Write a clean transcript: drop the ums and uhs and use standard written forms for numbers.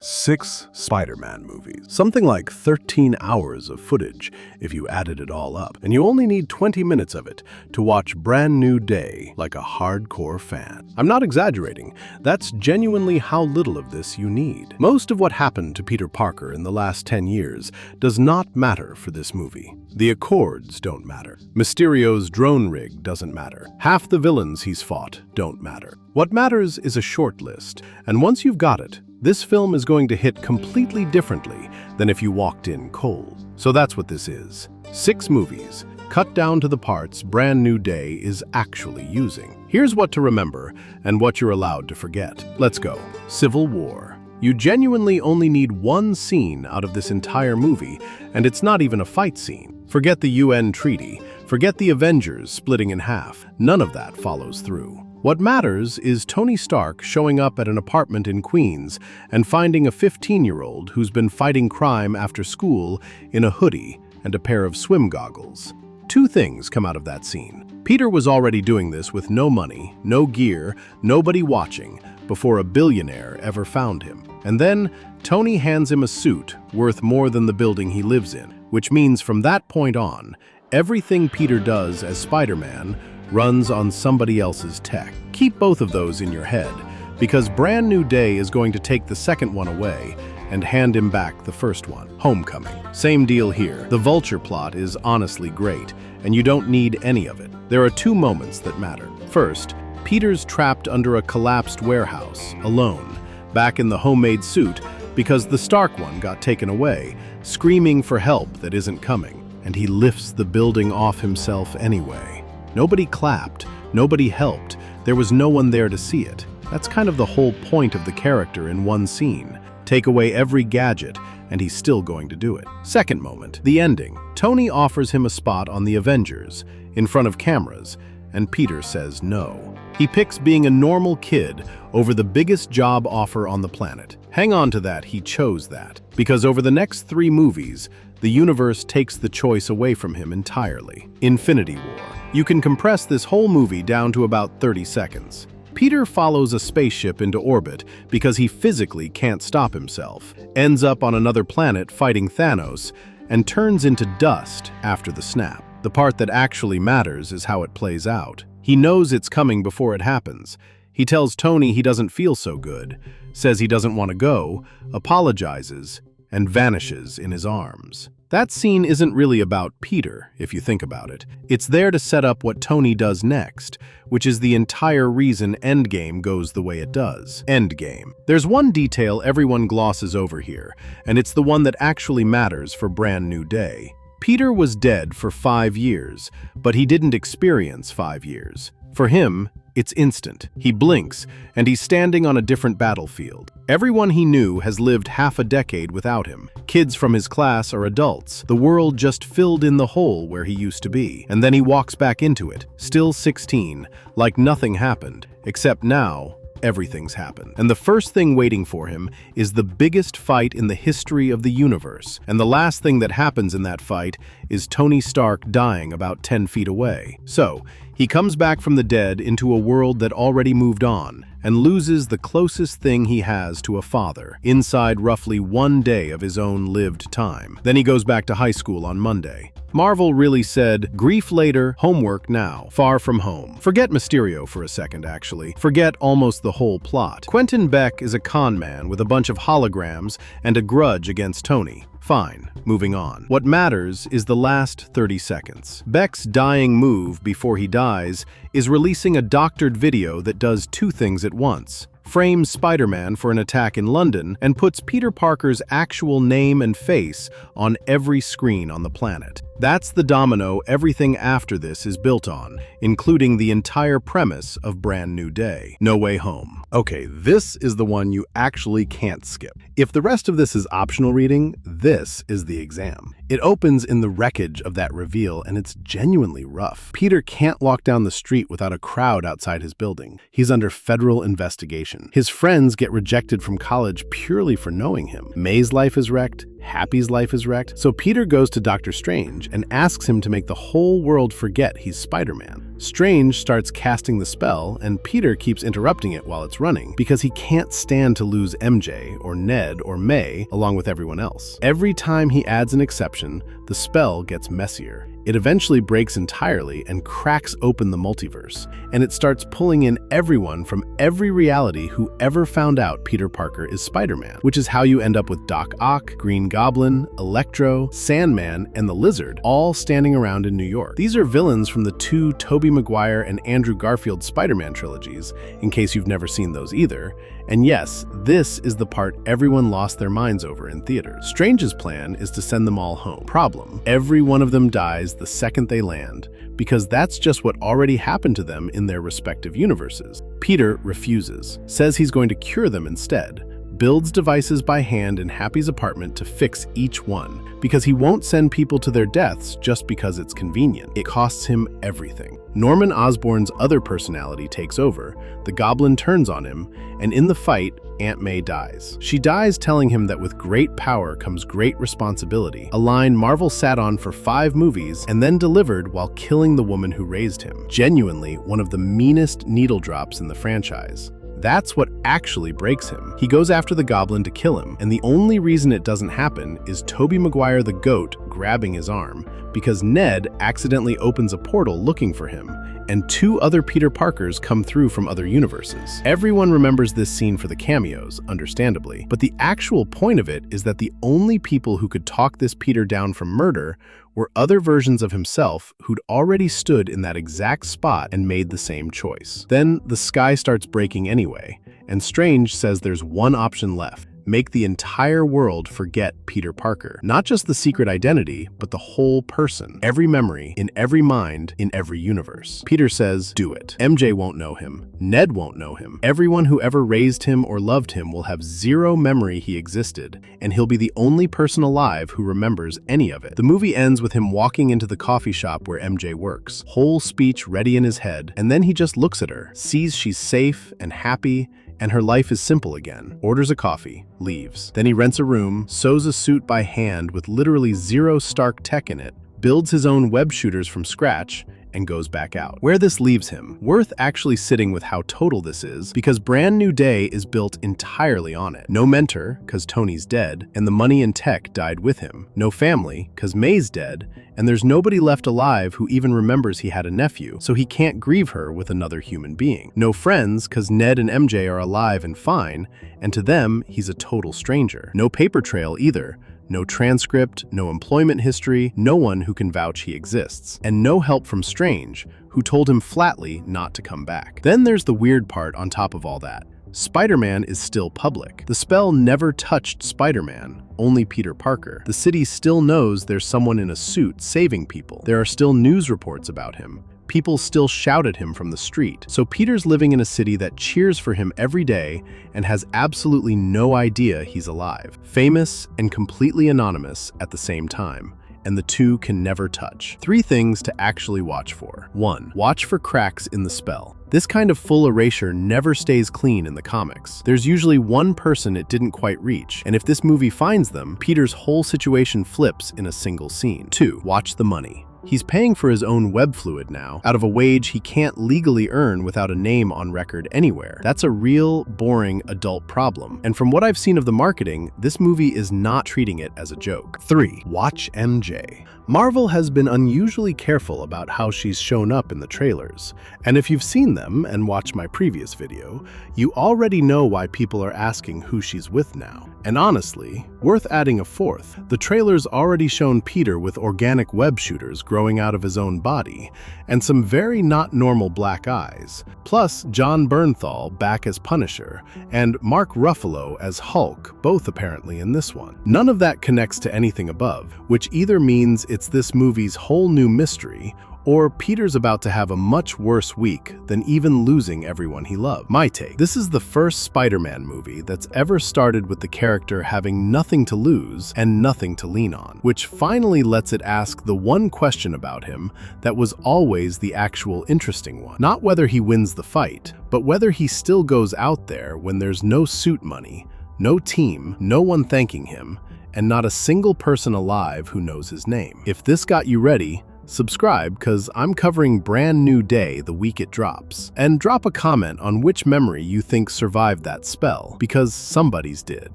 6 Spider-Man movies. Something like 13 hours of footage if you added it all up. And you only need 20 minutes of it to watch Brand New Day like a hardcore fan. I'm not exaggerating. That's genuinely how little of this you need. Most of what happened to Peter Parker in the last 10 years does not matter for this movie. The Accords don't matter. Mysterio's drone rig doesn't matter. Half the villains he's fought don't matter. What matters is a short list, and once you've got it, this film is going to hit completely differently than if you walked in cold. So that's what this is. 6 movies, cut down to the parts Brand New Day is actually using. Here's what to remember and what you're allowed to forget. Let's go. Civil War. You genuinely only need one scene out of this entire movie, and it's not even a fight scene. Forget the UN treaty. Forget the Avengers splitting in half. None of that follows through. What matters is Tony Stark showing up at an apartment in Queens and finding a 15-year-old who's been fighting crime after school in a hoodie and a pair of swim goggles. 2 things come out of that scene. Peter was already doing this with no money, no gear, nobody watching, before a billionaire ever found him. And then Tony hands him a suit worth more than the building he lives in, which means from that point on, everything Peter does as Spider-Man runs on somebody else's tech. Keep both of those in your head, because Brand New Day is going to take the second one away and hand him back the first one. Homecoming. Same deal here. The Vulture plot is honestly great, and you don't need any of it. There are 2 moments that matter. First, Peter's trapped under a collapsed warehouse, alone, back in the homemade suit because the Stark one got taken away, screaming for help that isn't coming, and he lifts the building off himself anyway. Nobody clapped, nobody helped, there was no one there to see it. That's kind of the whole point of the character in one scene. Take away every gadget, and he's still going to do it. Second moment, the ending. Tony offers him a spot on the Avengers, in front of cameras, and Peter says no. He picks being a normal kid over the biggest job offer on the planet. Hang on to that, he chose that. Because over the next 3 movies, the universe takes the choice away from him entirely. Infinity War. You can compress this whole movie down to about 30 seconds. Peter follows a spaceship into orbit because he physically can't stop himself, ends up on another planet fighting Thanos, and turns into dust after the snap. The part that actually matters is how it plays out. He knows it's coming before it happens. He tells Tony he doesn't feel so good, says he doesn't want to go, apologizes, and vanishes in his arms. That scene isn't really about Peter, if you think about it. It's there to set up what Tony does next, which is the entire reason Endgame goes the way it does. Endgame. There's one detail everyone glosses over here, and it's the one that actually matters for Brand New Day. Peter was dead for 5 years, but he didn't experience 5 years. For him, it's instant. He blinks, and he's standing on a different battlefield. Everyone he knew has lived half a decade without him. Kids from his class are adults. The world just filled in the hole where he used to be. And then he walks back into it, still 16, like nothing happened, except now, everything's happened. And the first thing waiting for him is the biggest fight in the history of the universe. And the last thing that happens in that fight is Tony Stark dying about 10 feet away. So, he comes back from the dead into a world that already moved on and loses the closest thing he has to a father inside roughly 1 day of his own lived time. Then he goes back to high school on Monday. Marvel really said, grief later, homework now, far from home. Forget Mysterio for a second, actually. Forget almost the whole plot. Quentin Beck is a con man with a bunch of holograms and a grudge against Tony. Fine, moving on. What matters is the last 30 seconds. Beck's dying move before he dies is releasing a doctored video that does 2 things at once. Frames Spider-Man for an attack in London and puts Peter Parker's actual name and face on every screen on the planet. That's the domino everything after this is built on, including the entire premise of Brand New Day. No Way Home. Okay, this is the one you actually can't skip. If the rest of this is optional reading, this is the exam. It opens in the wreckage of that reveal, and it's genuinely rough. Peter can't walk down the street without a crowd outside his building. He's under federal investigation. His friends get rejected from college purely for knowing him. May's life is wrecked. Happy's life is wrecked. So Peter goes to Dr. Strange and asks him to make the whole world forget he's Spider-Man. Strange starts casting the spell, and Peter keeps interrupting it while it's running because he can't stand to lose MJ or Ned or May along with everyone else. Every time he adds an exception, the spell gets messier. It eventually breaks entirely and cracks open the multiverse, and it starts pulling in everyone from every reality who ever found out Peter Parker is Spider-Man, which is how you end up with Doc Ock, Green Goblin, Electro, Sandman, and the Lizard, all standing around in New York. These are villains from the two Tobey Maguire and Andrew Garfield Spider-Man trilogies, in case you've never seen those either. And yes, this is the part everyone lost their minds over in theaters. Strange's plan is to send them all home. Problem: every one of them dies the second they land, because that's just what already happened to them in their respective universes. Peter refuses, says he's going to cure them instead, builds devices by hand in Happy's apartment to fix each one, because he won't send people to their deaths just because it's convenient. It costs him everything. Norman Osborn's other personality takes over, the Goblin turns on him, and in the fight, Aunt May dies. She dies telling him that with great power comes great responsibility, a line Marvel sat on for 5 movies and then delivered while killing the woman who raised him. Genuinely one of the meanest needle drops in the franchise. That's what actually breaks him. He goes after the Goblin to kill him, and the only reason it doesn't happen is Tobey Maguire the Goat grabbing his arm, because Ned accidentally opens a portal looking for him, and 2 other Peter Parkers come through from other universes. Everyone remembers this scene for the cameos, understandably, but the actual point of it is that the only people who could talk this Peter down from murder were other versions of himself who'd already stood in that exact spot and made the same choice. Then the sky starts breaking anyway, and Strange says there's one option left: make the entire world forget Peter Parker. Not just the secret identity, but the whole person. Every memory, in every mind, in every universe. Peter says, do it. MJ won't know him. Ned won't know him. Everyone who ever raised him or loved him will have zero memory he existed, and he'll be the only person alive who remembers any of it. The movie ends with him walking into the coffee shop where MJ works, whole speech ready in his head, and then he just looks at her, sees she's safe and happy, and her life is simple again. Orders a coffee, leaves. Then he rents a room, sews a suit by hand with literally zero Stark tech in it, builds his own web shooters from scratch, and goes back out. Where this leaves him, worth actually sitting with how total this is, because Brand New Day is built entirely on it. No mentor, cause Tony's dead, and the money and tech died with him. No family, cause May's dead, and there's nobody left alive who even remembers he had a nephew, so he can't grieve her with another human being. No friends, cause Ned and MJ are alive and fine, and to them, he's a total stranger. No paper trail either. No transcript, no employment history, no one who can vouch he exists. And no help from Strange, who told him flatly not to come back. Then there's the weird part on top of all that. Spider-Man is still public. The spell never touched Spider-Man, only Peter Parker. The city still knows there's someone in a suit saving people. There are still news reports about him. People still shout at him from the street. So Peter's living in a city that cheers for him every day and has absolutely no idea he's alive. Famous and completely anonymous at the same time. And the two can never touch. 3 things to actually watch for. 1. Watch for cracks in the spell. This kind of full erasure never stays clean in the comics. There's usually one person it didn't quite reach, and if this movie finds them, Peter's whole situation flips in a single scene. 2. Watch the money. He's paying for his own web fluid now, out of a wage he can't legally earn without a name on record anywhere. That's a real, boring adult problem. And from what I've seen of the marketing, this movie is not treating it as a joke. 3. Watch MJ. Marvel has been unusually careful about how she's shown up in the trailers. And if you've seen them and watched my previous video, you already know why people are asking who she's with now. And honestly, worth adding a 4th, the trailer's already shown Peter with organic web shooters growing out of his own body, and some very not normal black eyes, plus John Bernthal back as Punisher, and Mark Ruffalo as Hulk, both apparently in this one. None of that connects to anything above, which either means it's this movie's whole new mystery, or Peter's about to have a much worse week than even losing everyone he loved. My take: this is the first Spider-Man movie that's ever started with the character having nothing to lose and nothing to lean on, which finally lets it ask the one question about him that was always the actual interesting one. Not whether he wins the fight, but whether he still goes out there when there's no suit money, no team, no one thanking him, and not a single person alive who knows his name. If this got you ready, Subscribe, because I'm covering Brand New Day the week it drops. And drop a comment on which memory you think survived that spell, because somebody's did.